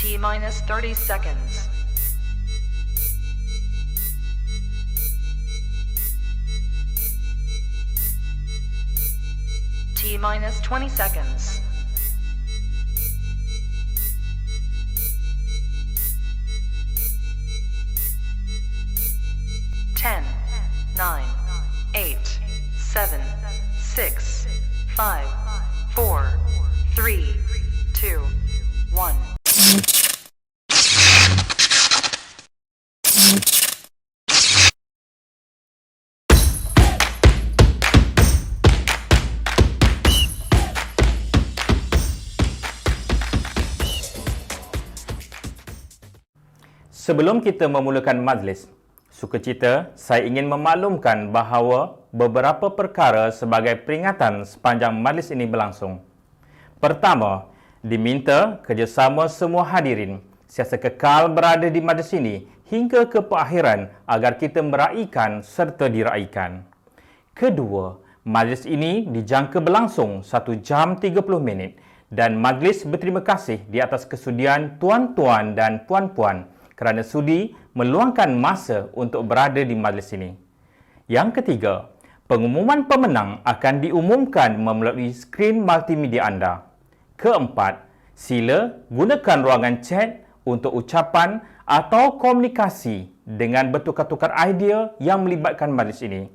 T minus 30 seconds. T minus 20 seconds. Ten, 9, 8, 7, 6, 5, 4, 3, 2, 1. Sebelum kita memulakan majlis, sukacita saya ingin memaklumkan bahawa beberapa perkara sebagai peringatan sepanjang majlis ini berlangsung. Pertama, diminta kerjasama semua hadirin sentiasa kekal berada di majlis ini hingga ke perakhiran agar kita meraikan serta diraikan. Kedua, majlis ini dijangka berlangsung 1 jam 30 minit dan majlis berterima kasih di atas kesudian tuan-tuan dan puan-puan kerana sudi meluangkan masa untuk berada di majlis ini. Yang ketiga, pengumuman pemenang akan diumumkan melalui skrin multimedia anda. Keempat, sila gunakan ruangan chat untuk ucapan atau komunikasi dengan bertukar-tukar idea yang melibatkan majlis ini.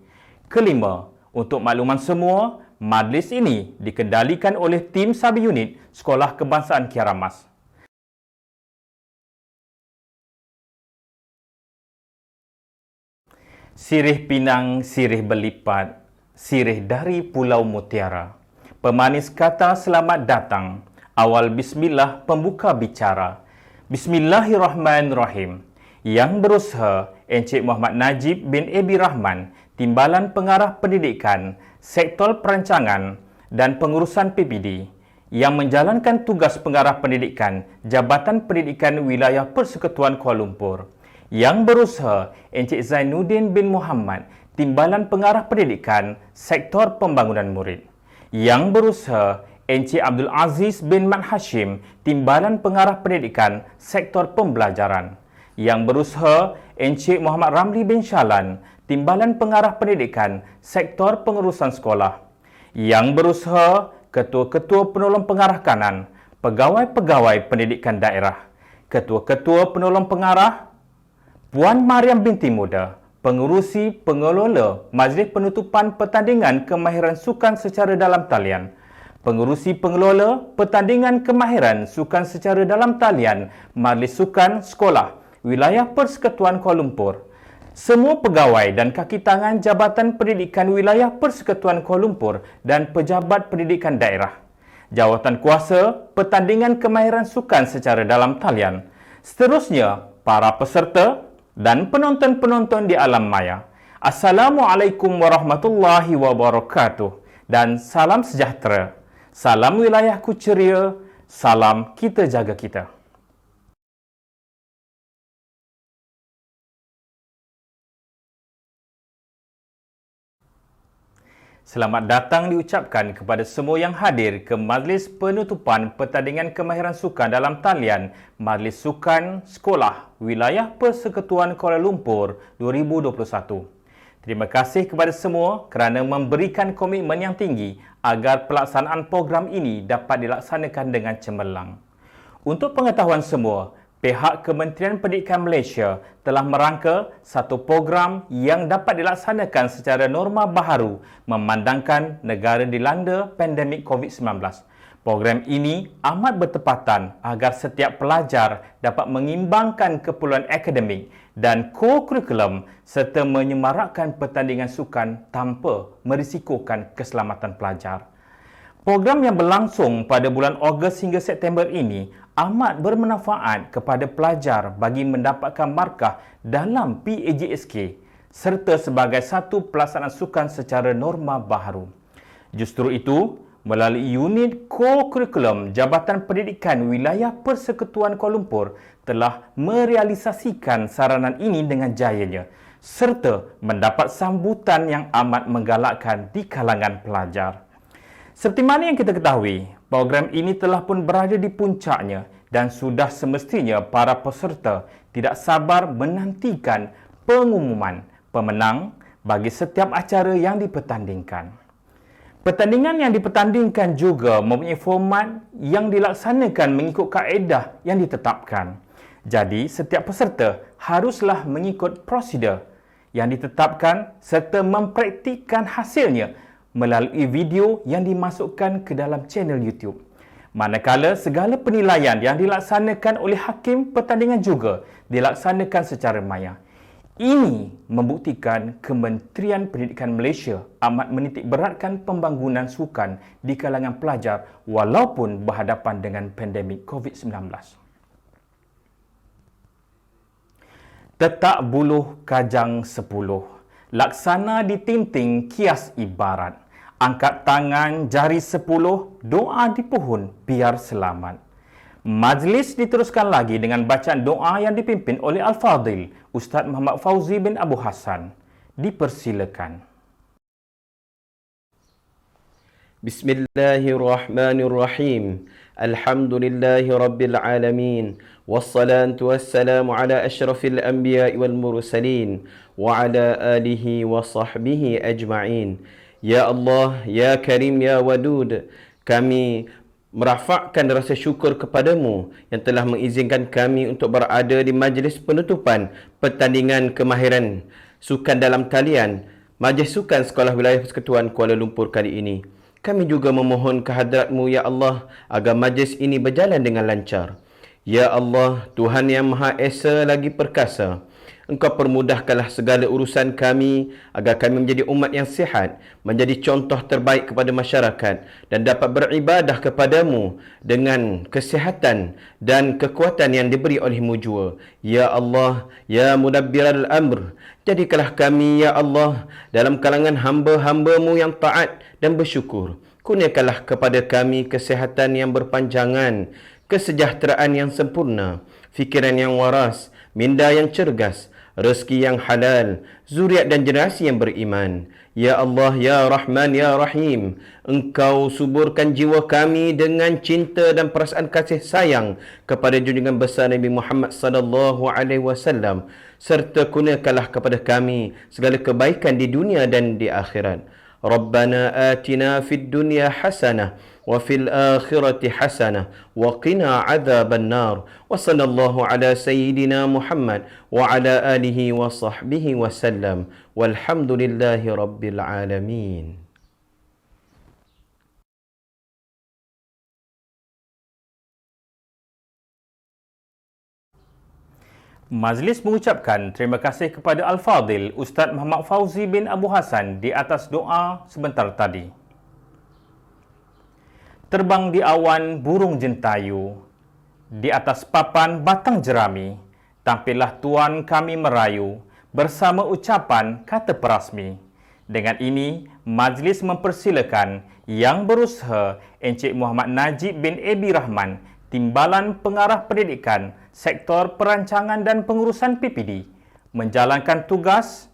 Kelima, untuk makluman semua, majlis ini dikendalikan oleh tim Sabi Unit Sekolah Kebangsaan Kiaramas. Sirih Pinang, sirih berlipat, sirih dari Pulau Mutiara. Pemanis kata selamat datang. Awal bismillah pembuka bicara. Bismillahirrahmanirrahim. Yang berusaha Encik Muhammad Najib bin Abi Rahman, Timbalan Pengarah Pendidikan, Sektor Perancangan dan Pengurusan PPD. Yang menjalankan tugas pengarah pendidikan, Jabatan Pendidikan Wilayah Persekutuan Kuala Lumpur. Yang berusaha Encik Zainuddin bin Muhammad, Timbalan Pengarah Pendidikan, Sektor Pembangunan Murid. Yang berusaha Encik Abdul Aziz bin Mat Hashim, Timbalan Pengarah Pendidikan, Sektor Pembelajaran. Yang berusaha Encik Muhammad Ramli bin Shalan, Timbalan Pengarah Pendidikan, Sektor Pengurusan Sekolah. Yang berusaha Ketua-Ketua Penolong Pengarah Kanan, Pegawai-Pegawai Pendidikan Daerah, Ketua-Ketua Penolong Pengarah, Puan Mariam binti Muda, pengurusi pengelola Majlis Penutupan Pertandingan Kemahiran Sukan secara dalam talian, pengurusi pengelola Pertandingan Kemahiran Sukan secara dalam talian Majlis Sukan Sekolah Wilayah Persekutuan Kuala Lumpur, semua pegawai dan kaki tangan Jabatan Pendidikan Wilayah Persekutuan Kuala Lumpur dan pejabat pendidikan daerah, jawatan kuasa Pertandingan Kemahiran Sukan secara dalam talian, seterusnya para peserta dan penonton-penonton di alam maya. Assalamualaikum warahmatullahi wabarakatuh dan salam sejahtera. Salam wilayahku ceria, salam kita jaga kita. Selamat datang diucapkan kepada semua yang hadir ke Majlis Penutupan Pertandingan Kemahiran Sukan dalam talian Majlis Sukan Sekolah Wilayah Persekutuan Kuala Lumpur 2021. Terima kasih kepada semua kerana memberikan komitmen yang tinggi agar pelaksanaan program ini dapat dilaksanakan dengan cemerlang. Untuk pengetahuan semua, pihak Kementerian Pendidikan Malaysia telah merangka satu program yang dapat dilaksanakan secara norma baharu memandangkan negara dilanda pandemik COVID-19. Program ini amat bertepatan agar setiap pelajar dapat mengimbangkan keperluan akademik dan co-curriculum serta menyemarakkan pertandingan sukan tanpa merisikokan keselamatan pelajar. Program yang berlangsung pada bulan Ogos hingga September ini amat bermanfaat kepada pelajar bagi mendapatkan markah dalam PAJSK serta sebagai satu pelaksanaan sukan secara norma baharu. Justru itu, melalui unit co-curriculum Jabatan Pendidikan Wilayah Persekutuan Kuala Lumpur telah merealisasikan saranan ini dengan jayanya serta mendapat sambutan yang amat menggalakkan di kalangan pelajar. Seperti mana yang kita ketahui, program ini telah pun berada di puncaknya dan sudah semestinya para peserta tidak sabar menantikan pengumuman pemenang bagi setiap acara yang dipertandingkan. Pertandingan yang dipertandingkan juga mempunyai format yang dilaksanakan mengikut kaedah yang ditetapkan. Jadi, setiap peserta haruslah mengikut prosedur yang ditetapkan serta mempraktikkan hasilnya melalui video yang dimasukkan ke dalam channel YouTube. Manakala segala penilaian yang dilaksanakan oleh hakim pertandingan juga dilaksanakan secara maya. Ini membuktikan Kementerian Pendidikan Malaysia amat menitik beratkan pembangunan sukan di kalangan pelajar walaupun berhadapan dengan pandemik COVID-19. Tetak buluh kajang 10. Laksana ditinting kias ibarat. Angkat tangan jari 10, doa di pohon biar selamat. Majlis diteruskan lagi dengan bacaan doa yang dipimpin oleh Al-Fadhil Ustaz Muhammad Fauzi bin Abu Hassan. Dipersilakan. Bismillahirrahmanirrahim. Alhamdulillahi rabbil alamin. Wassalatu wassalamu ala asyrafil anbiya'i wal mursalin wa ala alihi wa sahbihi ajma'in. Ya Allah, Ya Karim, Ya Wadud, kami merafakkan rasa syukur kepadamu yang telah mengizinkan kami untuk berada di majlis penutupan pertandingan kemahiran sukan dalam talian Majlis Sukan Sekolah Wilayah Persekutuan Kuala Lumpur kali ini. Kami juga memohon kehadratmu, Ya Allah, agar majlis ini berjalan dengan lancar. Ya Allah, Tuhan yang Maha Esa lagi Perkasa, Engkau permudahkanlah segala urusan kami agar kami menjadi umat yang sihat, menjadi contoh terbaik kepada masyarakat dan dapat beribadah kepadamu dengan kesihatan dan kekuatan yang diberi olehmu jua. Ya Allah, Ya Mudabbiral Amr, jadikanlah kami, Ya Allah, dalam kalangan hamba-hambamu yang taat dan bersyukur. Kurniakanlah kepada kami kesihatan yang berpanjangan, kesejahteraan yang sempurna, fikiran yang waras, minda yang cergas, rezeki yang halal, zuriat dan generasi yang beriman. Ya Allah, Ya Rahman, Ya Rahim, Engkau suburkan jiwa kami dengan cinta dan perasaan kasih sayang kepada junjungan besar Nabi Muhammad sallallahu alaihi wasallam, serta kurniakanlah kepada kami segala kebaikan di dunia dan di akhirat. Rabbana atina fid dunya hasanah wa fil akhirati hasanah wa qina adzaban nar. Wa sallallahu ala sayyidina Muhammad wa ala alihi wa sahbihi wa sallam. Walhamdulillahi rabbil alamin. Majlis mengucapkan terima kasih kepada Al-Fadhil Ustaz Muhammad Fauzi bin Abu Hassan di atas doa sebentar tadi. Terbang di awan burung jentayu, di atas papan batang jerami, tampillah Tuan kami merayu, bersama ucapan kata perasmi. Dengan ini, majlis mempersilakan Yang Berusaha Encik Muhammad Najib bin Abi Rahman, Timbalan Pengarah Pendidikan, Sektor Perancangan dan Pengurusan PPD, menjalankan tugas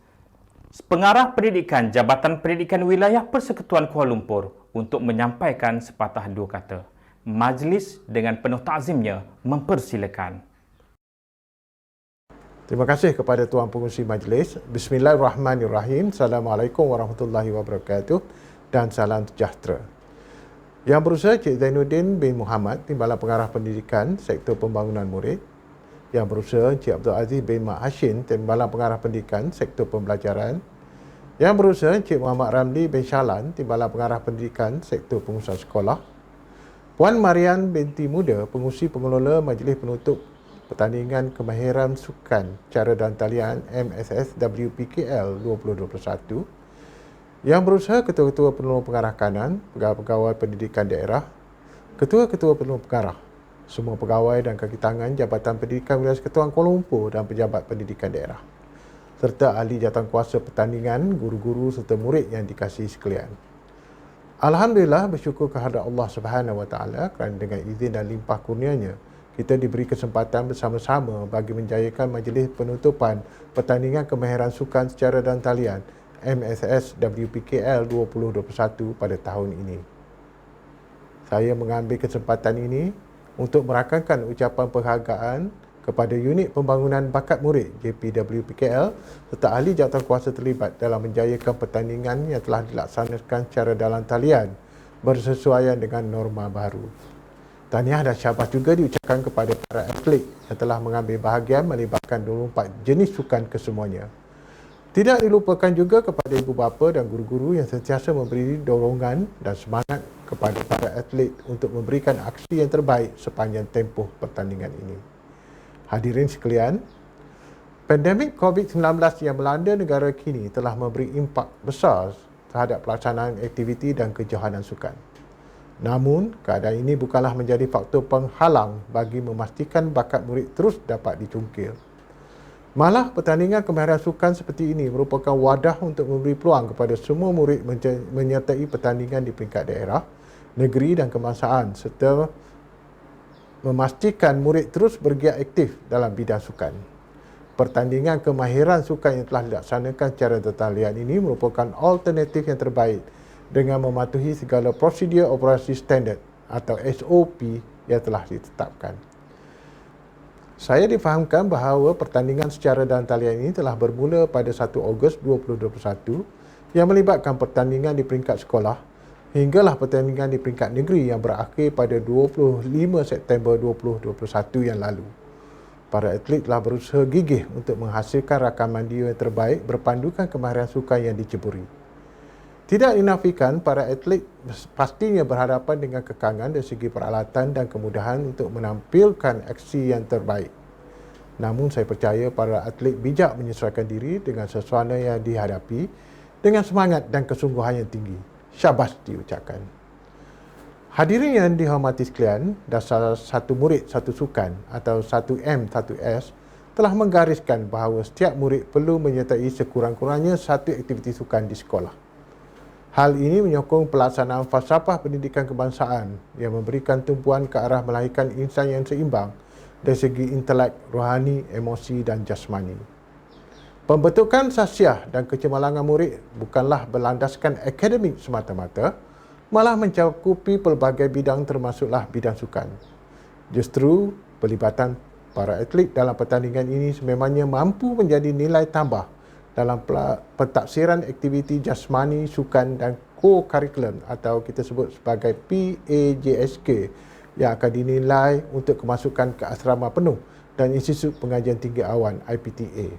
Pengarah Pendidikan Jabatan Pendidikan Wilayah Persekutuan Kuala Lumpur untuk menyampaikan sepatah dua kata. Majlis dengan penuh takzimnya mempersilakan. Terima kasih kepada Tuan Pengurusi Majlis. Bismillahirrahmanirrahim. Assalamualaikum warahmatullahi wabarakatuh dan salam sejahtera. Yang Berusaha Cik Zainuddin bin Muhammad, Timbalan Pengarah Pendidikan, Sektor Pembangunan Murid. Yang Berusaha Cik Abdul Aziz bin Mak Hashim, Timbalan Pengarah Pendidikan, Sektor Pembelajaran. Yang Berusaha Cik Muhammad Ramli bin Shalan, Timbalan Pengarah Pendidikan, Sektor Pengurusan Sekolah. Puan Marian binti Muda, Pengurusi Pengelola Majlis Penutup Pertandingan Kemahiran Sukan Cara dan Talian MSS WPKL 2021. Yang Berusaha Ketua-Ketua Penolong Pengarah Kanan, Pegawai-Pegawai Pendidikan Daerah, Ketua-Ketua Penolong Pengarah, semua pegawai dan kaki tangan Jabatan Pendidikan Wilayah Persekutuan Kuala Lumpur dan pejabat pendidikan daerah, serta ahli jawatankuasa pertandingan, guru-guru serta murid yang dikasihi sekalian. Alhamdulillah, bersyukur kehadrat Allah Subhanahu Wa Taala kerana dengan izin dan limpah kurnianya kita diberi kesempatan bersama-sama bagi menjayakan majlis penutupan pertandingan kemahiran sukan secara dan talian MSS WPKL 2021 pada tahun ini. Saya mengambil kesempatan ini untuk merakamkan ucapan penghargaan kepada Unit Pembangunan Bakat Murid JPWPKL serta ahli jawatankuasa terlibat dalam menjayakan pertandingan yang telah dilaksanakan secara dalam talian bersesuaian dengan norma baru. Tahniah dan syabas juga diucapkan kepada para atlet yang telah mengambil bahagian melibatkan 24 jenis sukan kesemuanya. Tidak dilupakan juga kepada ibu bapa dan guru-guru yang sentiasa memberi dorongan dan semangat kepada para atlet untuk memberikan aksi yang terbaik sepanjang tempoh pertandingan ini. Hadirin sekalian, pandemik COVID-19 yang melanda negara kini telah memberi impak besar terhadap pelaksanaan aktiviti dan kejohanan sukan. Namun, keadaan ini bukanlah menjadi faktor penghalang bagi memastikan bakat murid terus dapat dicungkil. Malah, pertandingan kemahiran sukan seperti ini merupakan wadah untuk memberi peluang kepada semua murid menyertai pertandingan di peringkat daerah, negeri dan kebangsaan serta memastikan murid terus bergiat aktif dalam bidang sukan. Pertandingan kemahiran sukan yang telah dilaksanakan secara tertalian ini merupakan alternatif yang terbaik dengan mematuhi segala prosedur operasi standard atau SOP yang telah ditetapkan. Saya difahamkan bahawa pertandingan secara dalam talian ini telah bermula pada 1 Ogos 2021 yang melibatkan pertandingan di peringkat sekolah hinggalah pertandingan di peringkat negeri yang berakhir pada 25 September 2021 yang lalu. Para atlet telah berusaha gigih untuk menghasilkan rakaman video yang terbaik berpandukan kemahiran sukan yang diceburi. Tidak dinafikan, para atlet pastinya berhadapan dengan kekangan dari segi peralatan dan kemudahan untuk menampilkan aksi yang terbaik. Namun saya percaya para atlet bijak menyesuaikan diri dengan suasana yang dihadapi dengan semangat dan kesungguhan yang tinggi. Syabas diucapkan. Hadirin yang dihormati sekalian, dasar satu murid satu sukan atau 1M1S telah menggariskan bahawa setiap murid perlu menyertai sekurang-kurangnya satu aktiviti sukan di sekolah. Hal ini menyokong pelaksanaan falsafah pendidikan kebangsaan yang memberikan tumpuan ke arah melahirkan insan yang seimbang dari segi intelek, rohani, emosi dan jasmani. Pembentukan sahsiah dan kecemerlangan murid bukanlah berlandaskan akademik semata-mata, malah mencakupi pelbagai bidang termasuklah bidang sukan. Justru, pelibatan para atlet dalam pertandingan ini sememangnya mampu menjadi nilai tambah dalam pentafsiran aktiviti jasmani, sukan dan co-curriculum atau kita sebut sebagai PAJSK yang akan dinilai untuk kemasukan ke asrama penuh dan Institut Pengajian Tinggi Awan IPTA.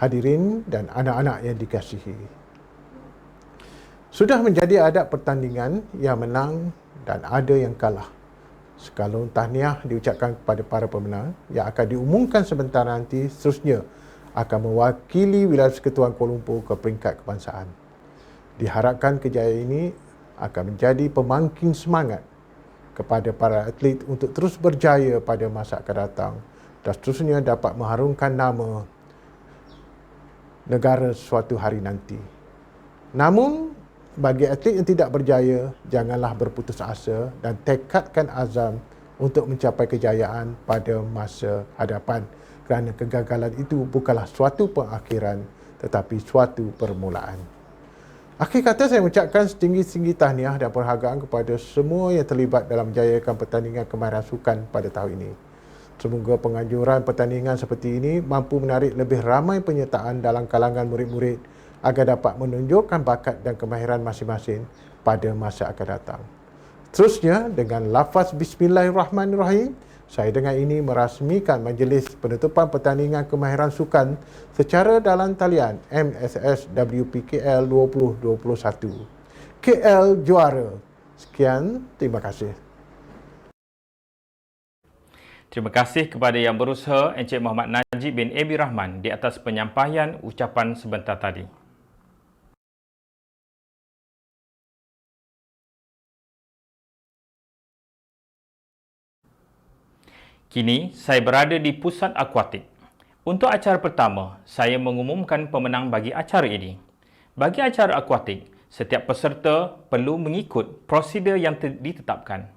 Hadirin dan anak-anak yang dikasihi, sudah menjadi adab pertandingan yang menang dan ada yang kalah. Sekalon tahniah diucapkan kepada para pemenang yang akan diumumkan sebentar nanti seterusnya akan mewakili wilayah Persekutuan Kuala Lumpur ke peringkat kebangsaan. Diharapkan kejayaan ini akan menjadi pemangkin semangat kepada para atlet untuk terus berjaya pada masa akan datang dan seterusnya dapat mengharumkan nama negara suatu hari nanti. Namun, bagi atlet yang tidak berjaya, janganlah berputus asa dan tekadkan azam untuk mencapai kejayaan pada masa hadapan kerana kegagalan itu bukanlah suatu pengakhiran tetapi suatu permulaan. Akhir kata, saya mengucapkan setinggi-tinggi tahniah dan penghargaan kepada semua yang terlibat dalam menjayakan pertandingan kemahiran sukan pada tahun ini. Semoga penganjuran pertandingan seperti ini mampu menarik lebih ramai penyertaan dalam kalangan murid-murid agar dapat menunjukkan bakat dan kemahiran masing-masing pada masa akan datang. Seterusnya, dengan lafaz Bismillahirrahmanirrahim, saya dengan ini merasmikan majlis penutupan pertandingan kemahiran sukan secara dalam talian MSS WPKL 2021. KL juara. Sekian, terima kasih. Terima kasih kepada yang berusaha Encik Muhammad Najib bin Abi Rahman di atas penyampaian ucapan sebentar tadi. Kini, saya berada di pusat akuatik. Untuk acara pertama, saya mengumumkan pemenang bagi acara ini. Bagi acara akuatik, setiap peserta perlu mengikut prosedur yang ditetapkan.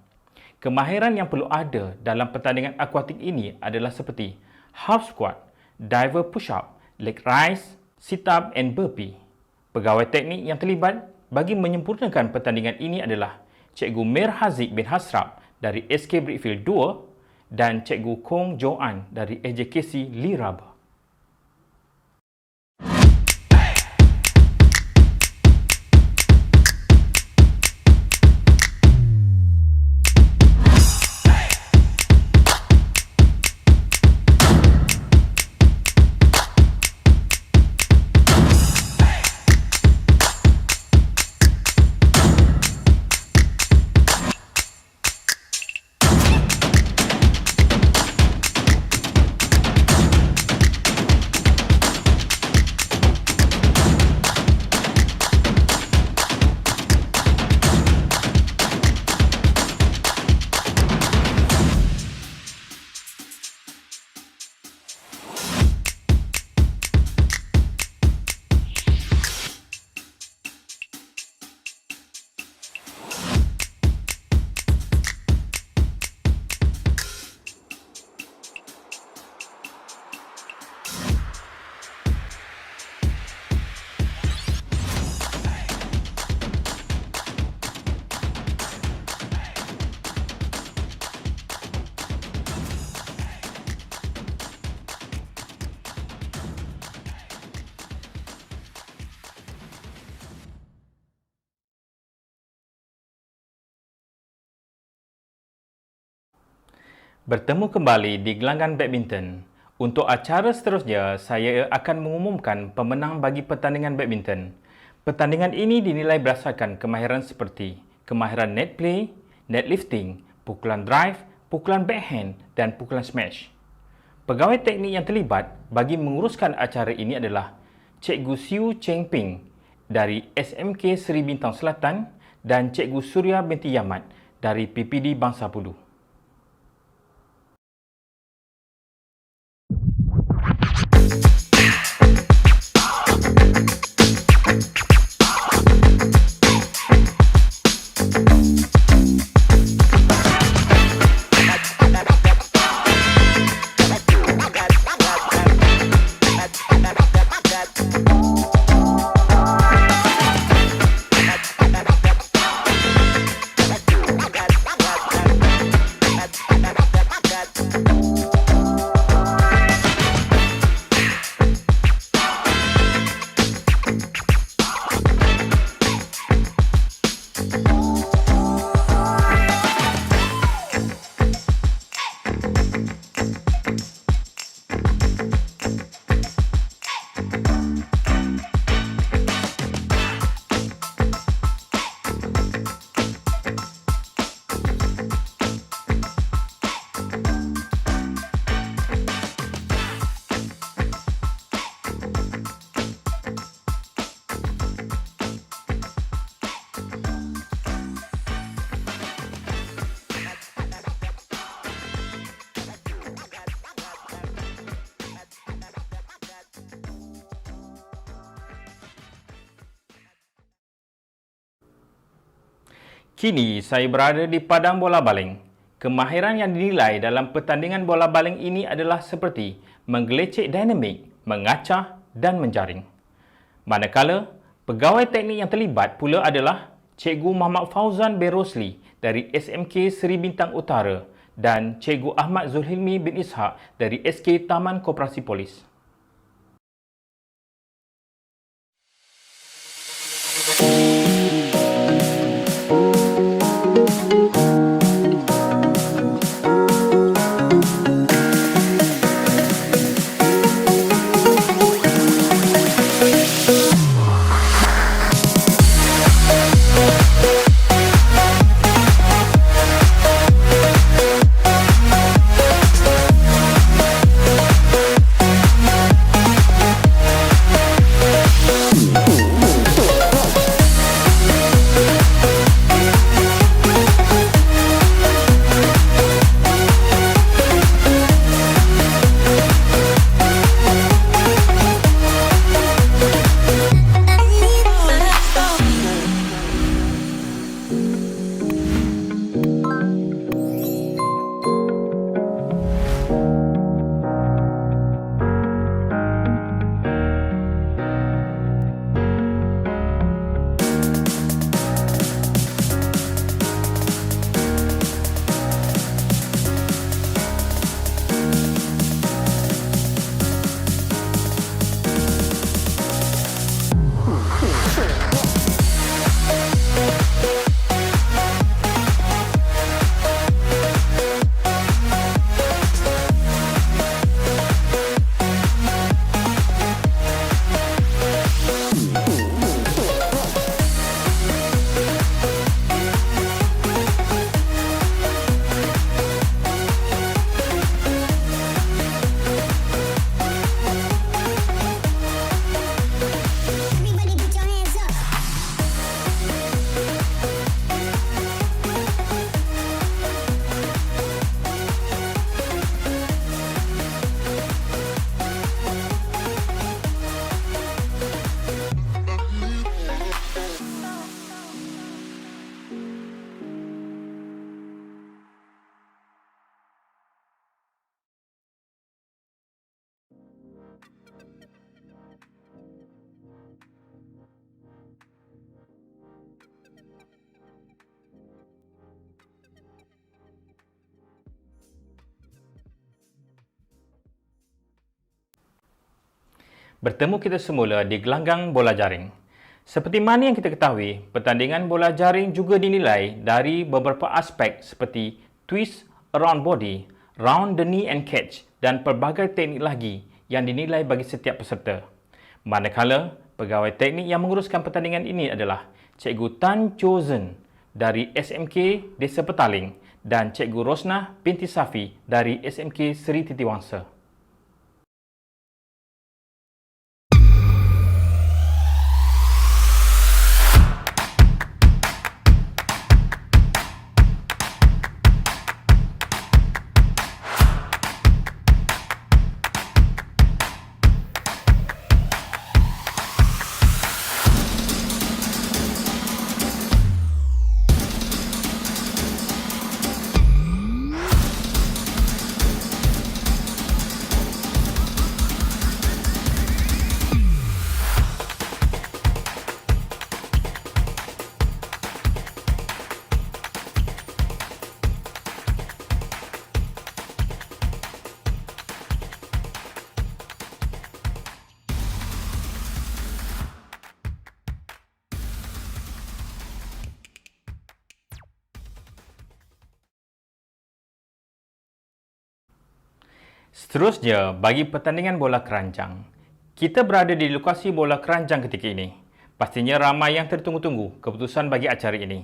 Kemahiran yang perlu ada dalam pertandingan akuatik ini adalah seperti half squat, diver push-up, leg rise, sit-up and burpee. Pegawai teknik yang terlibat bagi menyempurnakan pertandingan ini adalah Cikgu Mir Haziq bin Hasrab dari SK Brickfield 2 dan Cikgu Kong Joan dari SJKC Liraba. Bertemu kembali di gelanggang badminton. Untuk acara seterusnya, saya akan mengumumkan pemenang bagi pertandingan badminton. Pertandingan ini dinilai berdasarkan kemahiran seperti kemahiran net play, net lifting, pukulan drive, pukulan backhand dan pukulan smash. Pegawai teknik yang terlibat bagi menguruskan acara ini adalah Cikgu Siu Cheng Ping dari SMK Seri Bintang Selatan dan Cikgu Surya binti Yamat dari PPD Bangsa Pudu. Kini saya berada di padang bola baling. Kemahiran yang dinilai dalam pertandingan bola baling ini adalah seperti menggelecek dinamik, mengacah dan menjaring. Manakala, pegawai teknik yang terlibat pula adalah Cikgu Muhammad Fauzan bin Rosli dari SMK Seri Bintang Utara dan Cikgu Ahmad Zulhilmi bin Ishak dari SK Taman Koperasi Polis. Bertemu kita semula di gelanggang bola jaring. Seperti mana yang kita ketahui, pertandingan bola jaring juga dinilai dari beberapa aspek seperti twist around body, round the knee and catch dan pelbagai teknik lagi yang dinilai bagi setiap peserta. Manakala, pegawai teknik yang menguruskan pertandingan ini adalah Cikgu Tan Cho Zen dari SMK Desa Petaling dan Cikgu Rosnah binti Safi dari SMK Seri Titiwangsa. Seterusnya, bagi pertandingan bola keranjang. Kita berada di lokasi bola keranjang ketika ini. Pastinya ramai yang tertunggu-tunggu keputusan bagi acara ini.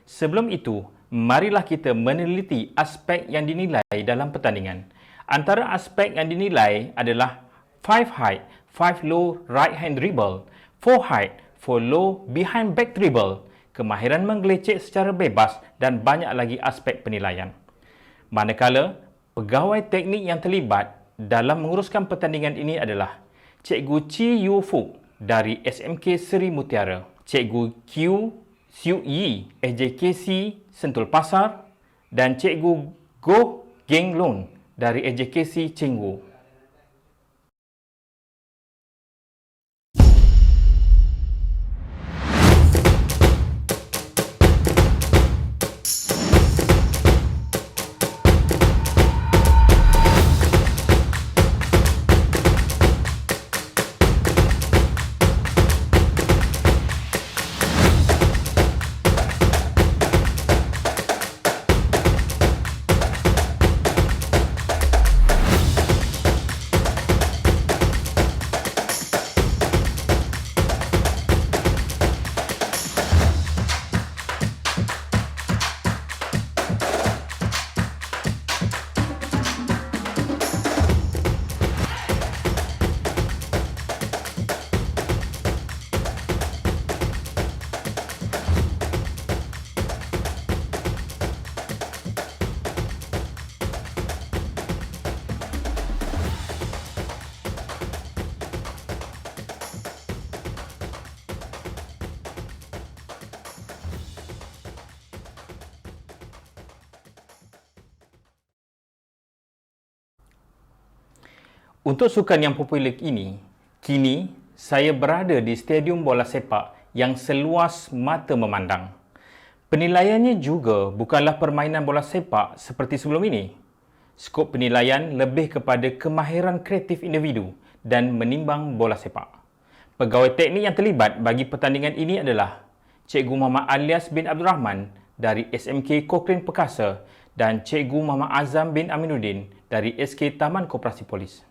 Sebelum itu, marilah kita meneliti aspek yang dinilai dalam pertandingan. Antara aspek yang dinilai adalah 5 high, 5 low right hand dribble, 4 high, 4 low behind back dribble, kemahiran menggelecek secara bebas dan banyak lagi aspek penilaian. Manakala, pegawai teknik yang terlibat dalam menguruskan pertandingan ini adalah Cikgu Chi Yu Fuk dari SMK Seri Mutiara, Cikgu Q Siu Yi SJKC Sentul Pasar dan Cikgu Goh Geng Lon dari SJKC Cenggu. Untuk sukan yang popular ini, kini saya berada di stadium bola sepak yang seluas mata memandang. Penilaiannya juga bukanlah permainan bola sepak seperti sebelum ini. Skop penilaian lebih kepada kemahiran kreatif individu dan menimbang bola sepak. Pegawai teknik yang terlibat bagi pertandingan ini adalah Cikgu Muhammad Alias bin Abdul Rahman dari SMK Cochrane Perkasa dan Cikgu Muhammad Azam bin Aminuddin dari SK Taman Koperasi Polis.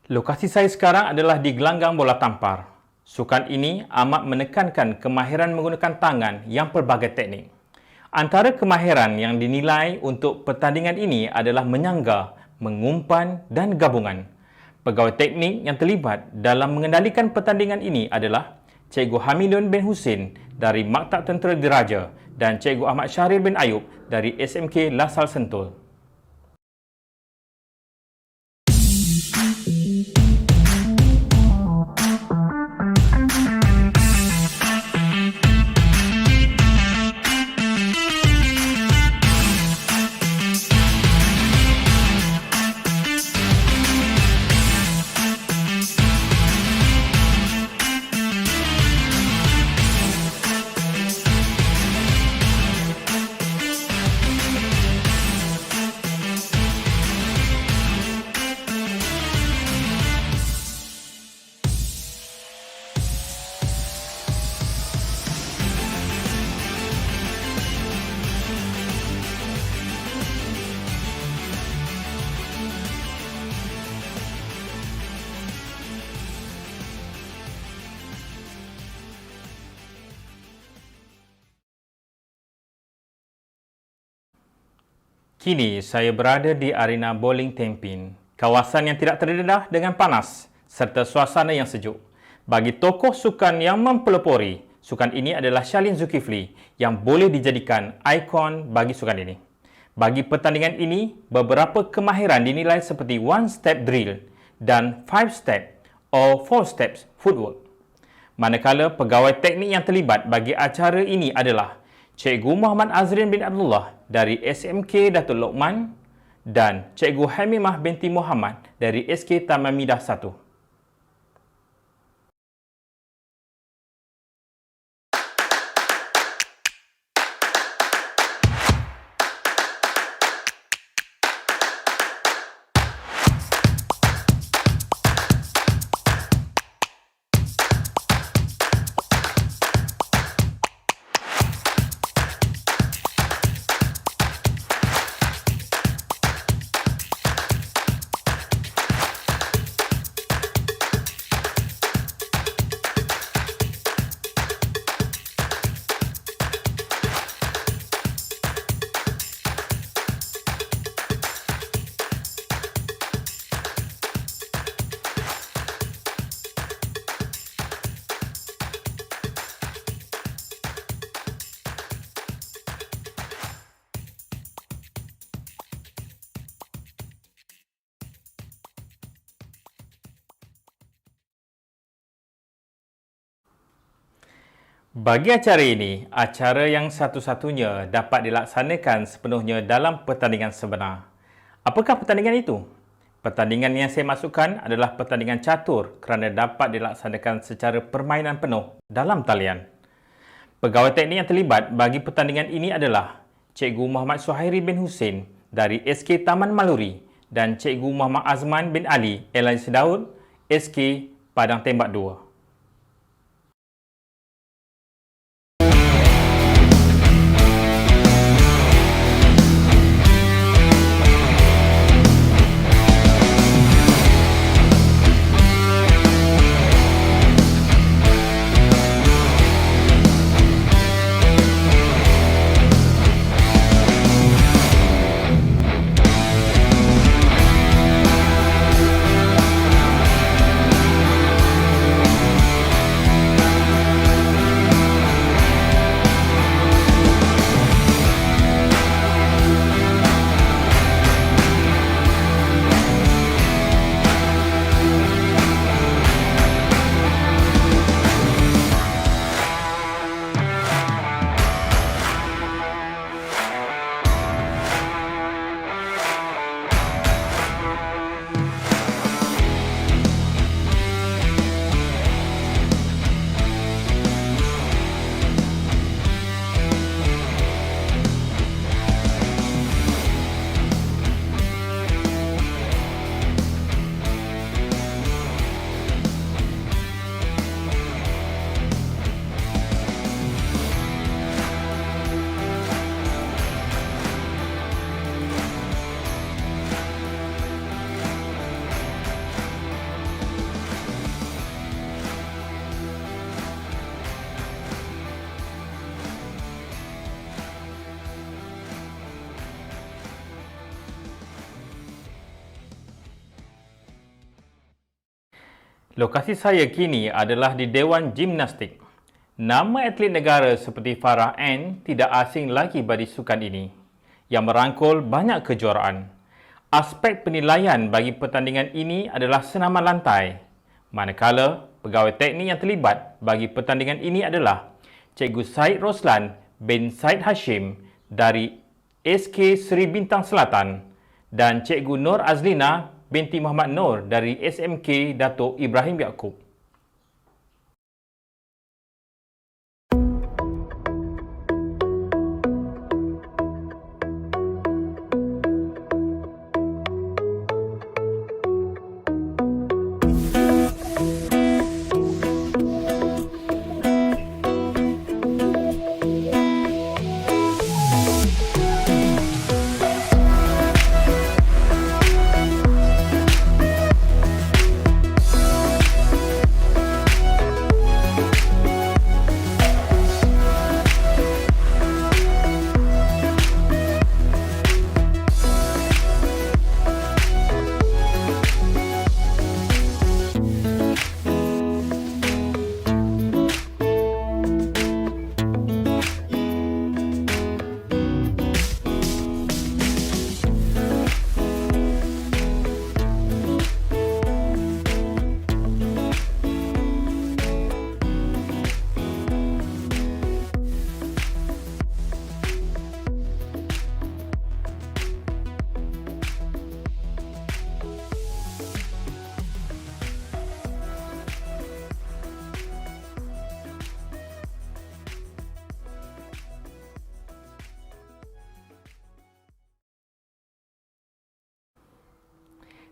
Lokasi saya sekarang adalah di gelanggang bola tampar. Sukan ini amat menekankan kemahiran menggunakan tangan yang pelbagai teknik. Antara kemahiran yang dinilai untuk pertandingan ini adalah menyangga, mengumpan dan gabungan. Pegawai teknik yang terlibat dalam mengendalikan pertandingan ini adalah Cikgu Hamidun bin Husin dari Maktab Tentera Diraja dan Cikgu Ahmad Syahrir bin Ayub dari SMK Lasal Sentul. Kini saya berada di arena bowling Tempin, kawasan yang tidak terdedah dengan panas serta suasana yang sejuk. Bagi tokoh sukan yang mempelopori, sukan ini adalah Shalin Zulkifli yang boleh dijadikan ikon bagi sukan ini. Bagi pertandingan ini, beberapa kemahiran dinilai seperti one step drill dan 5 step or 4 steps footwork. Manakala pegawai teknik yang terlibat bagi acara ini adalah Cikgu Muhammad Azrin bin Abdullah dari SMK Datuk Lokman dan Cikgu Hamimah binti Muhammad dari SK Taman Midah 1. Bagi acara ini, acara yang satu-satunya dapat dilaksanakan sepenuhnya dalam pertandingan sebenar. Apakah pertandingan itu? Pertandingan yang saya maksudkan adalah pertandingan catur kerana dapat dilaksanakan secara permainan penuh dalam talian. Pegawai teknik yang terlibat bagi pertandingan ini adalah Cikgu Muhammad Suhairi bin Husin dari SK Taman Maluri dan Cikgu Muhammad Azman bin Ali Elaisi Daud, SK Padang Tembak 2. Lokasi saya kini adalah di Dewan Gimnastik. Nama atlet negara seperti Farah Ann tidak asing lagi bagi sukan ini, yang merangkul banyak kejuaraan. Aspek penilaian bagi pertandingan ini adalah senaman lantai, manakala pegawai teknik yang terlibat bagi pertandingan ini adalah Cikgu Said Roslan bin Said Hashim dari SK Seri Bintang Selatan dan Cikgu Nur Azlina binti Muhammad Nur dari SMK Datuk Ibrahim Yaakob.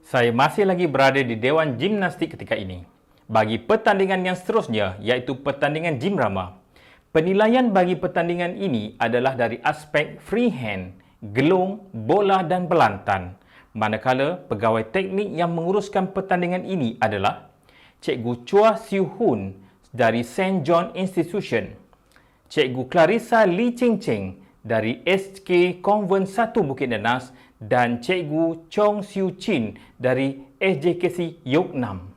Saya masih lagi berada di Dewan Gimnastik ketika ini. Bagi pertandingan yang seterusnya, iaitu pertandingan Gimrama. Penilaian bagi pertandingan ini adalah dari aspek freehand, gelung, bola dan belantan. Manakala pegawai teknik yang menguruskan pertandingan ini adalah Cikgu Chua Siu Hun dari St. John Institution, Cikgu Clarissa Lee Cheng Cheng dari SK Convent 1 Bukit Nenas dan Cikgu Chong Siu Chin dari SJKC Yok Nam.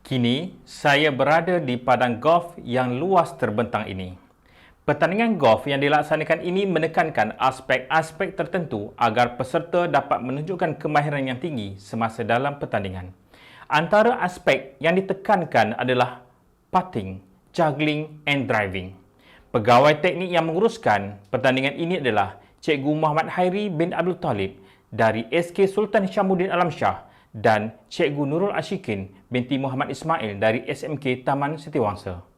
Kini, saya berada di padang golf yang luas terbentang ini. Pertandingan golf yang dilaksanakan ini menekankan aspek-aspek tertentu agar peserta dapat menunjukkan kemahiran yang tinggi semasa dalam pertandingan. Antara aspek yang ditekankan adalah putting, juggling and driving. Pegawai teknik yang menguruskan pertandingan ini adalah Cikgu Muhammad Hairi bin Abdul Talib dari SK Sultan Hishamuddin Alam Shah dan Cikgu Nurul Ashikin binti Muhammad Ismail dari SMK Taman Setiawangsa.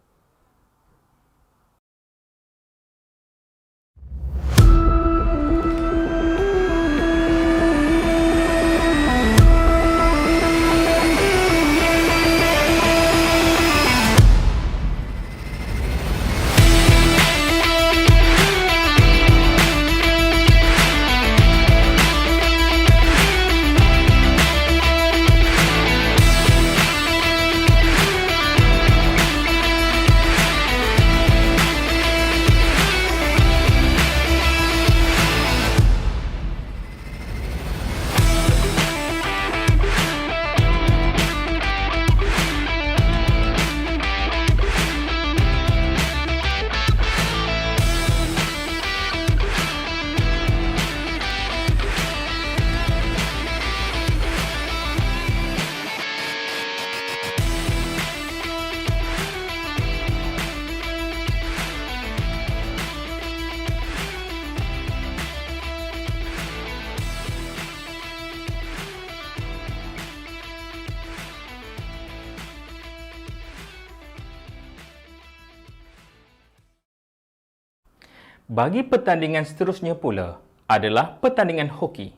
Bagi pertandingan seterusnya pula adalah pertandingan hoki.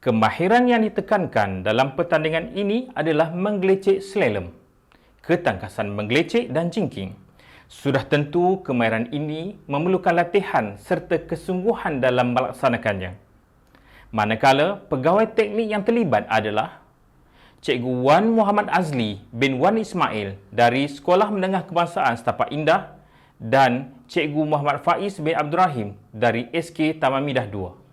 Kemahiran yang ditekankan dalam pertandingan ini adalah menggelecek slalom, ketangkasan menggelecek dan jingking. Sudah tentu kemahiran ini memerlukan latihan serta kesungguhan dalam melaksanakannya. Manakala pegawai teknik yang terlibat adalah Cikgu Wan Muhammad Azli bin Wan Ismail dari Sekolah Menengah Kebangsaan Setapak Indah dan Cikgu Muhammad Faiz bin Abdul Rahim dari SK Taman Midah 2.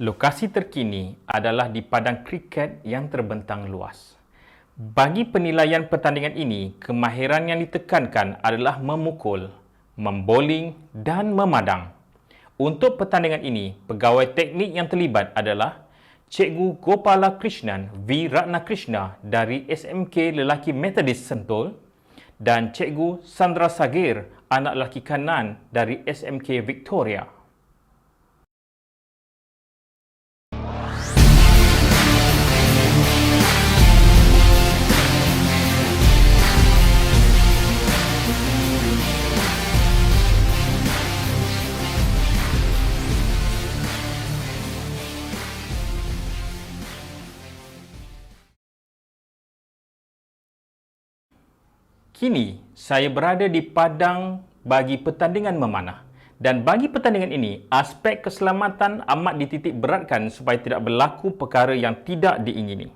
Lokasi terkini adalah di padang kriket yang terbentang luas. Bagi penilaian pertandingan ini, kemahiran yang ditekankan adalah memukul, memboling dan memadang. Untuk pertandingan ini, pegawai teknik yang terlibat adalah Cikgu Gopala Krishnan V. Ratnakrishna dari SMK Lelaki Methodist Sentul dan Cikgu Sandra Sagir, anak lelaki kanan dari SMK Victoria. Kini, saya berada di padang bagi pertandingan memanah. Dan bagi pertandingan ini, aspek keselamatan amat dititik beratkan supaya tidak berlaku perkara yang tidak diingini.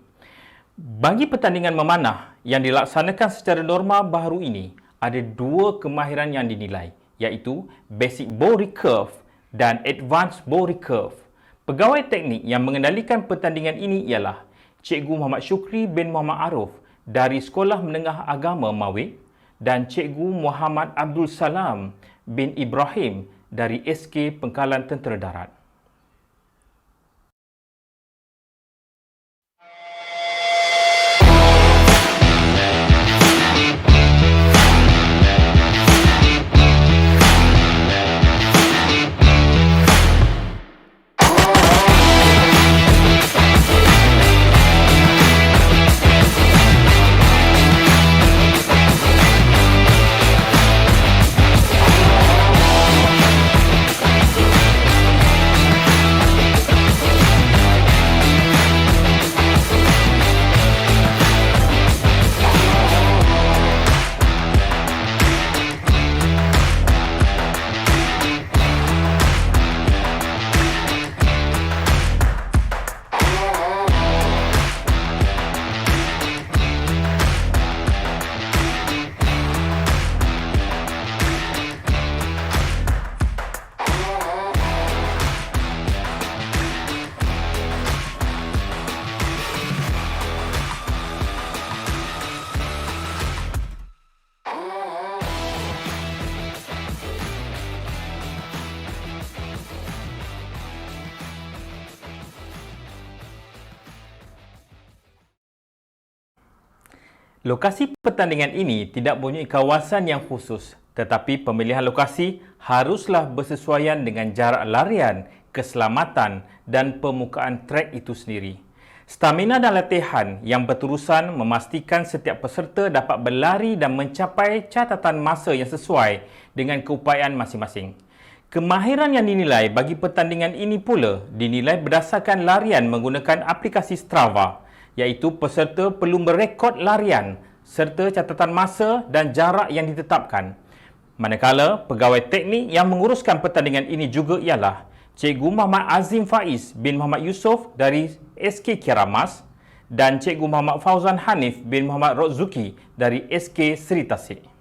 Bagi pertandingan memanah yang dilaksanakan secara normal baharu ini, ada dua kemahiran yang dinilai, iaitu Basic Bow Recurve dan Advanced Bow Recurve. Pegawai teknik yang mengendalikan pertandingan ini ialah Cikgu Muhammad Syukri bin Muhammad Arif dari Sekolah Menengah Agama Mawid dan Cikgu Muhammad Abdul Salam bin Ibrahim dari SK Pengkalan Tentera Darat. Lokasi pertandingan ini tidak mempunyai kawasan yang khusus, tetapi pemilihan lokasi haruslah bersesuaian dengan jarak larian, keselamatan dan permukaan trek itu sendiri. Stamina dan latihan yang berterusan memastikan setiap peserta dapat berlari dan mencapai catatan masa yang sesuai dengan keupayaan masing-masing. Kemahiran yang dinilai bagi pertandingan ini pula dinilai berdasarkan larian menggunakan aplikasi Strava, iaitu peserta perlu merekod larian serta catatan masa dan jarak yang ditetapkan. Manakala pegawai teknik yang menguruskan pertandingan ini juga ialah Cikgu Muhammad Azim Faiz bin Muhammad Yusof dari SK Kiramas dan Cikgu Muhammad Fauzan Hanif bin Muhammad Rozzuki dari SK Seri Tasik.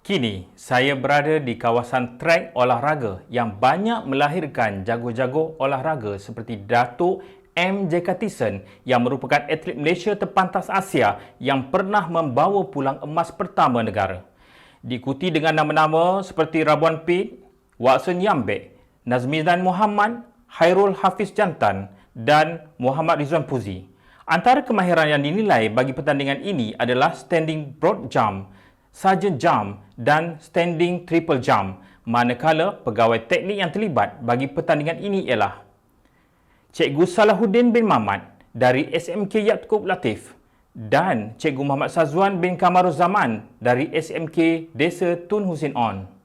Kini, saya berada di kawasan trek olahraga yang banyak melahirkan jago-jago olahraga seperti Datuk M. J. Katisen yang merupakan atlet Malaysia terpantas Asia yang pernah membawa pulang emas pertama negara. Diikuti dengan nama-nama seperti Rabuan Pit, Watson Yambek, Nazmizan Muhammad, Hairul Hafiz Jantan dan Muhammad Rizwan Puzi. Antara kemahiran yang dinilai bagi pertandingan ini adalah standing broad jump, sergeant jump dan standing triple jump, manakala pegawai teknik yang terlibat bagi pertandingan ini ialah Cikgu Salahuddin bin Mamat dari SMK Yaakob Latif dan Cikgu Muhammad Sazwan bin Kamaruzzaman dari SMK Desa Tun Husin On.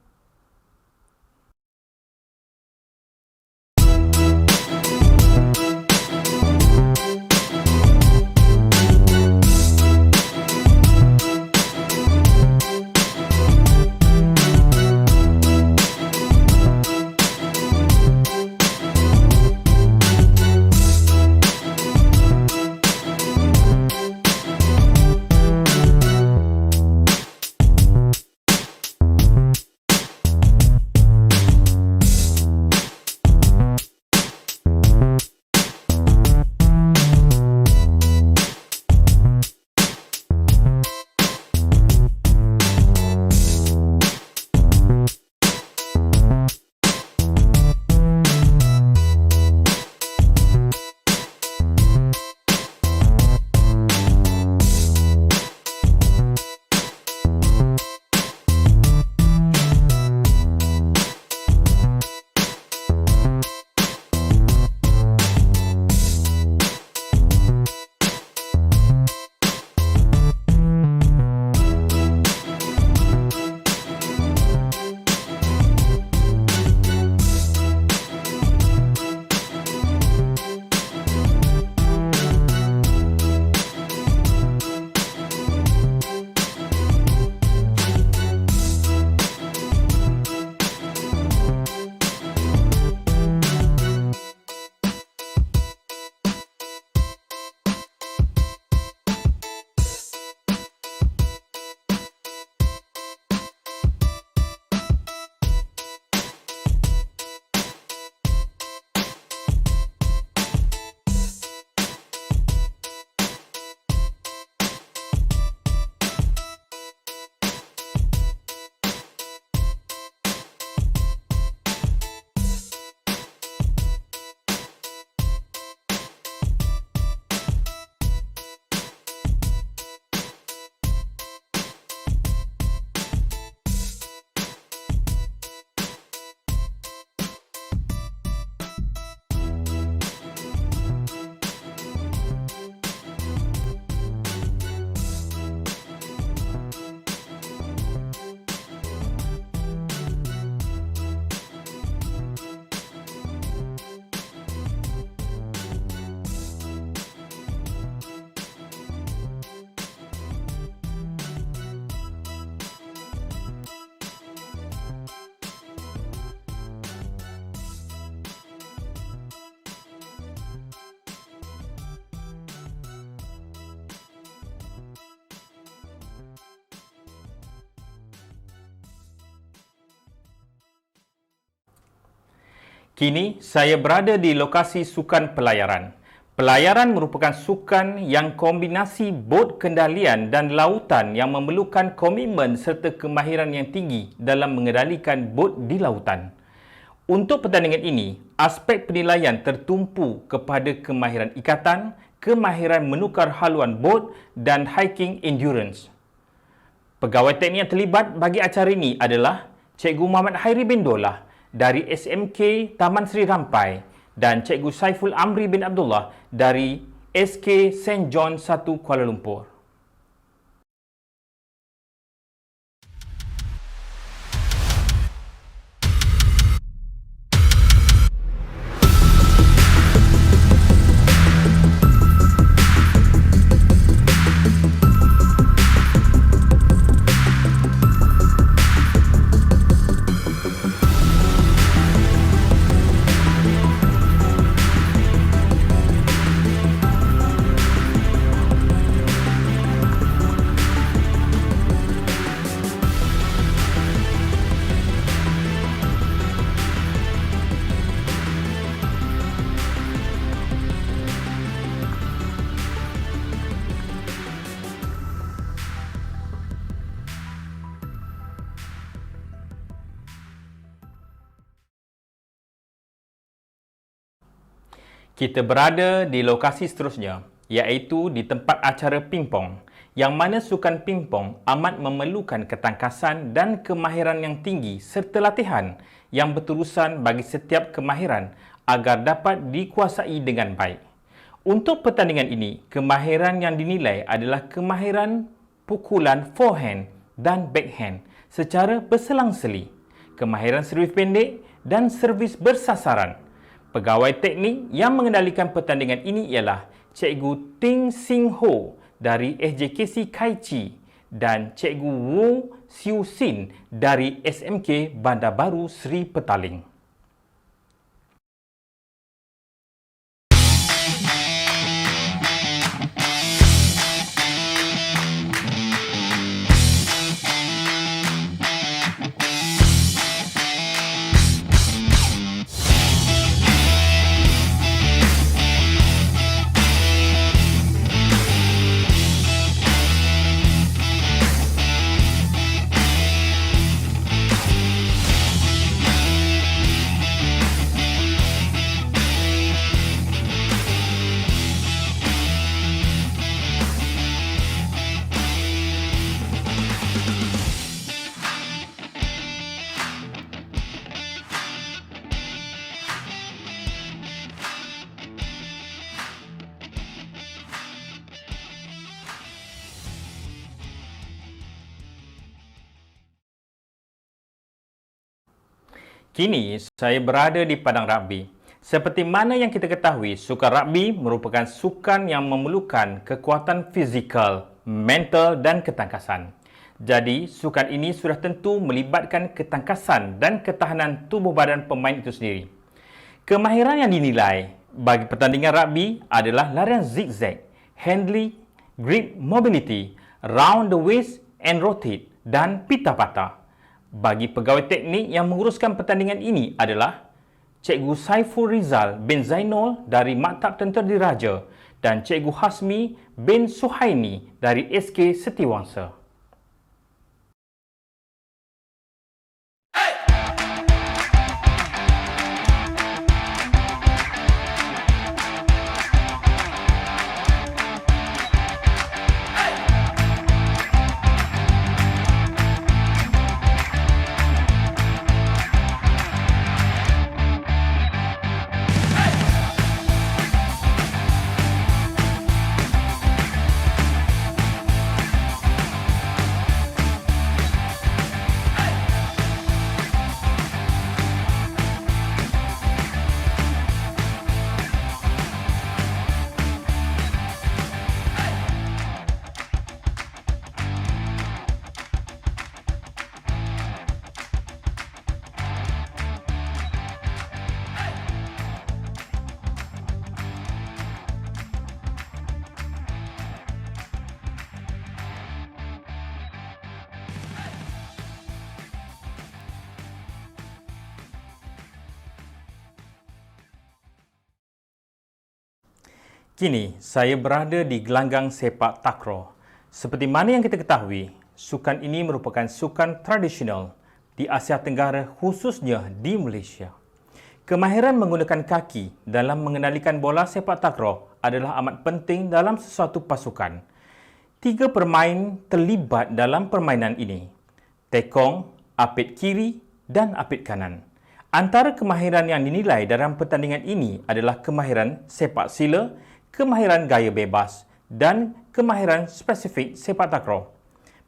Kini, saya berada di lokasi sukan pelayaran. Pelayaran merupakan sukan yang kombinasi bot kendalian dan lautan yang memerlukan komitmen serta kemahiran yang tinggi dalam mengendalikan bot di lautan. Untuk pertandingan ini, aspek penilaian tertumpu kepada kemahiran ikatan, kemahiran menukar haluan bot dan hiking endurance. Pegawai teknik yang terlibat bagi acara ini adalah Cikgu Muhammad Hairi bin Dolah dari SMK Taman Seri Rampai dan Cikgu Saiful Amri bin Abdullah dari SK St. John 1 Kuala Lumpur. Kita berada di lokasi seterusnya, iaitu di tempat acara pingpong, yang mana sukan pingpong amat memerlukan ketangkasan dan kemahiran yang tinggi serta latihan yang berterusan bagi setiap kemahiran agar dapat dikuasai dengan baik. Untuk pertandingan ini, kemahiran yang dinilai adalah kemahiran pukulan forehand dan backhand secara berselang-seli, kemahiran servis pendek dan servis bersasaran. Pegawai teknik yang mengendalikan pertandingan ini ialah Cikgu Ting Sing Ho dari SJKC Kai Chi dan Cikgu Wu Siu Sin dari SMK Bandar Baru Seri Petaling. Kini, saya berada di padang rugby. Seperti mana yang kita ketahui, sukan rugby merupakan sukan yang memerlukan kekuatan fizikal, mental dan ketangkasan. Jadi, sukan ini sudah tentu melibatkan ketangkasan dan ketahanan tubuh badan pemain itu sendiri. Kemahiran yang dinilai bagi pertandingan rugby adalah larian zigzag, handling, grip mobility, round the waist and rotate dan pita patah. Bagi pegawai teknik yang menguruskan pertandingan ini adalah Cikgu Saiful Rizal bin Zainul dari Maktab Tentera Diraja dan Cikgu Hasmi bin Suhaini dari SK Setiwangsa. Kini, saya berada di gelanggang sepak takraw. Seperti mana yang kita ketahui, sukan ini merupakan sukan tradisional di Asia Tenggara khususnya di Malaysia. Kemahiran menggunakan kaki dalam mengendalikan bola sepak takraw adalah amat penting dalam sesuatu pasukan. 3 pemain terlibat dalam permainan ini: tekong, apit kiri dan apit kanan. Antara kemahiran yang dinilai dalam pertandingan ini adalah kemahiran sepak sila, kemahiran gaya bebas dan kemahiran spesifik sepak takraw.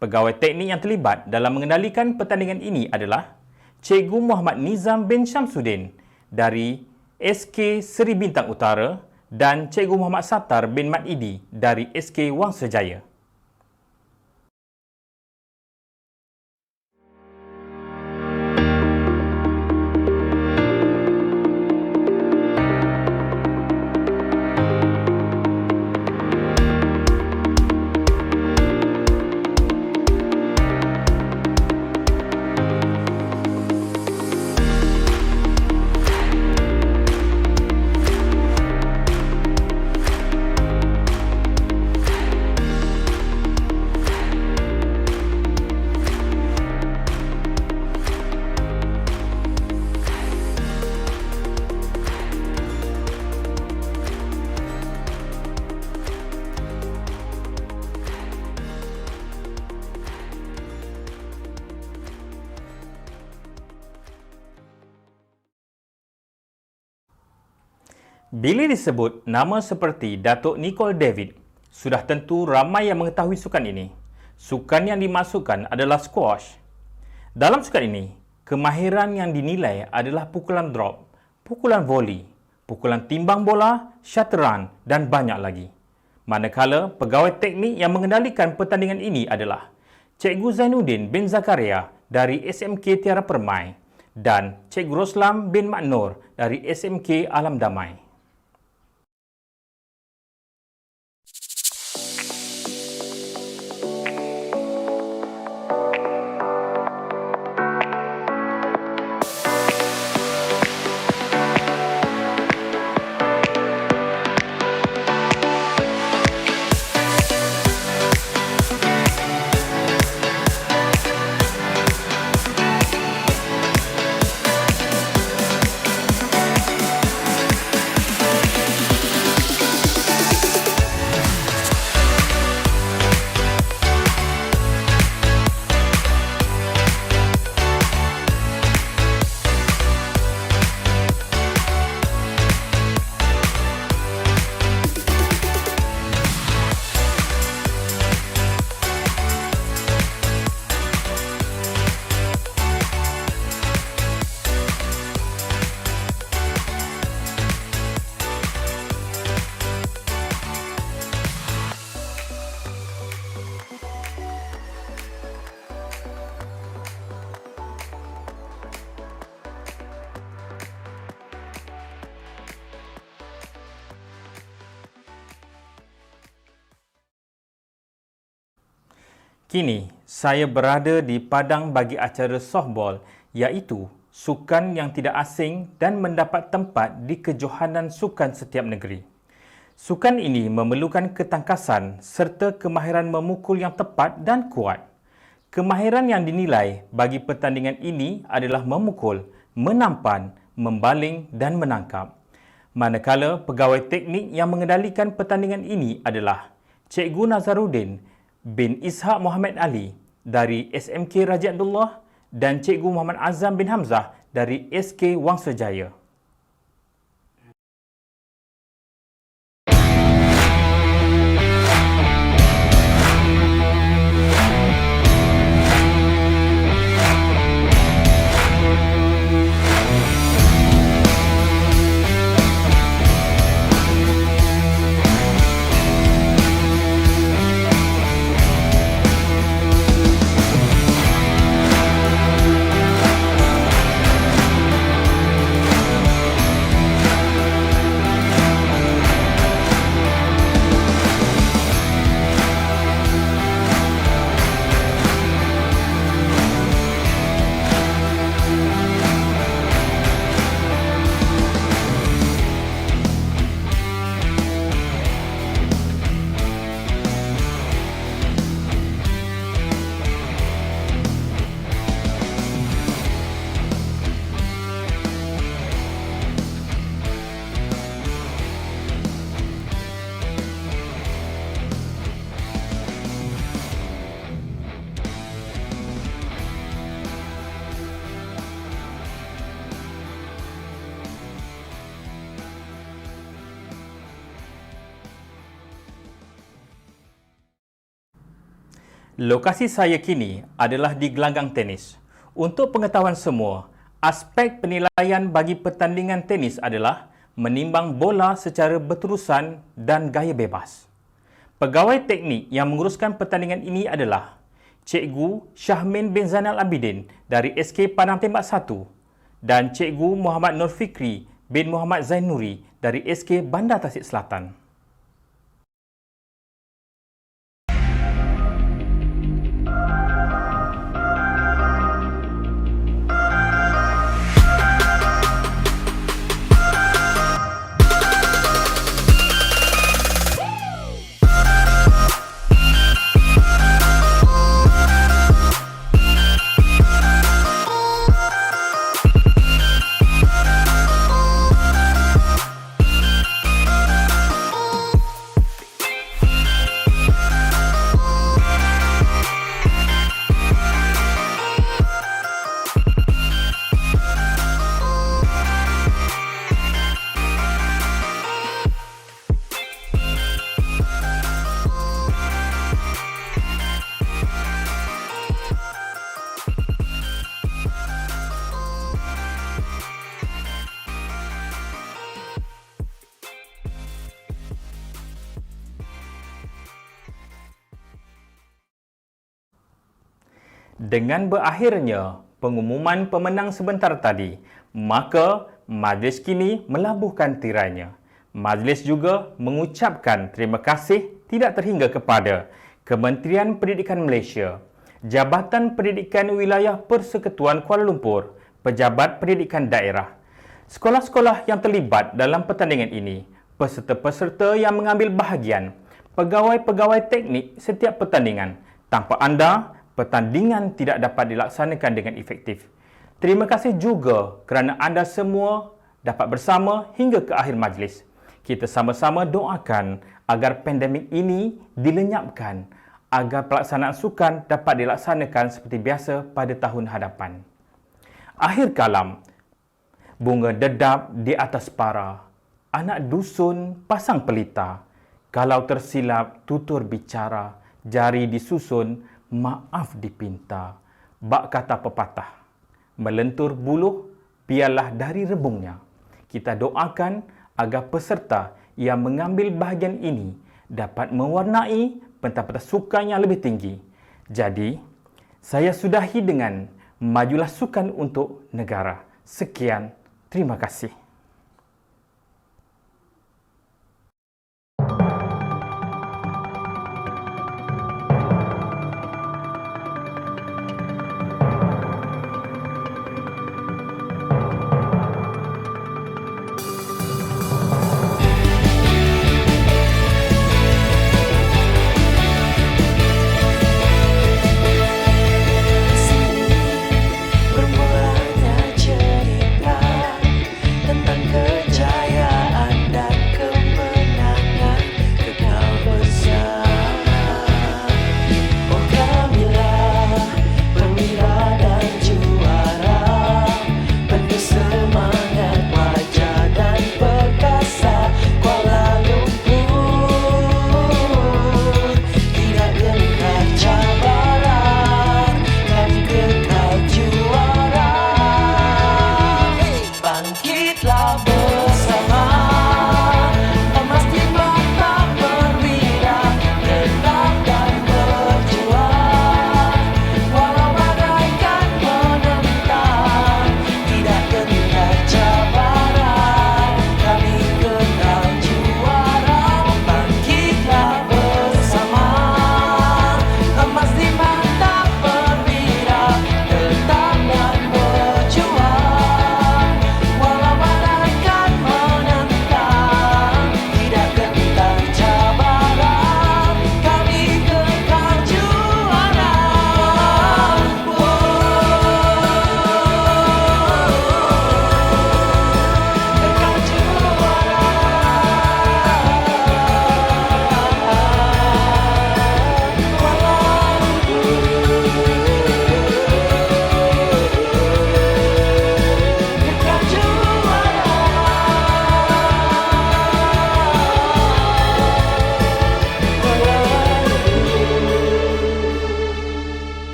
Pegawai teknik yang terlibat dalam mengendalikan pertandingan ini adalah Cikgu Muhammad Nizam bin Syamsuddin dari SK Seri Bintang Utara dan Cikgu Muhammad Sattar bin Mat Idi dari SK Wangsa Jaya. Bila disebut nama seperti Datuk Nicole David, sudah tentu ramai yang mengetahui sukan ini. Sukan yang dimasukkan adalah squash. Dalam sukan ini, kemahiran yang dinilai adalah pukulan drop, pukulan volley, pukulan timbang bola, syataran dan banyak lagi. Manakala pegawai teknik yang mengendalikan pertandingan ini adalah Cikgu Zainuddin bin Zakaria dari SMK Tiara Permai dan Cikgu Roslam bin Maknur dari SMK Alam Damai. Kini, saya berada di padang bagi acara softball iaitu sukan yang tidak asing dan mendapat tempat di kejohanan sukan setiap negeri. Sukan ini memerlukan ketangkasan serta kemahiran memukul yang tepat dan kuat. Kemahiran yang dinilai bagi pertandingan ini adalah memukul, menampan, membaling dan menangkap. Manakala pegawai teknik yang mengendalikan pertandingan ini adalah Cikgu Nazaruddin bin Ishaq Muhammad Ali dari SMK Raja Abdullah dan Cikgu Muhammad Azam bin Hamzah dari SK Wangsa Jaya. Lokasi saya kini adalah di gelanggang tenis. Untuk pengetahuan semua, aspek penilaian bagi pertandingan tenis adalah menimbang bola secara berterusan dan gaya bebas. Pegawai teknik yang menguruskan pertandingan ini adalah Cikgu Syahmin bin Zainal Abidin dari SK Padang Tembak 1 dan Cikgu Muhammad Nur Fikri bin Muhammad Zainuri dari SK Bandar Tasik Selatan. Dengan berakhirnya pengumuman pemenang sebentar tadi, maka majlis kini melabuhkan tirainya. Majlis juga mengucapkan terima kasih tidak terhingga kepada Kementerian Pendidikan Malaysia, Jabatan Pendidikan Wilayah Persekutuan Kuala Lumpur, Pejabat Pendidikan Daerah, sekolah-sekolah yang terlibat dalam pertandingan ini, peserta-peserta yang mengambil bahagian, pegawai-pegawai teknik setiap pertandingan. Tanpa anda, pertandingan tidak dapat dilaksanakan dengan efektif. Terima kasih juga kerana anda semua dapat bersama hingga ke akhir majlis. Kita sama-sama doakan agar pandemik ini dilenyapkan, agar pelaksanaan sukan dapat dilaksanakan seperti biasa pada tahun hadapan. Akhir kalam, bunga dedap di atas para, anak dusun pasang pelita, kalau tersilap tutur bicara, jari disusun, maaf dipinta. Bak kata pepatah, melentur buluh, biarlah dari rebungnya. Kita doakan agar peserta yang mengambil bahagian ini dapat mewarnai pentas-pentas sukan yang lebih tinggi. Jadi, saya sudahi dengan majulah sukan untuk negara. Sekian, terima kasih.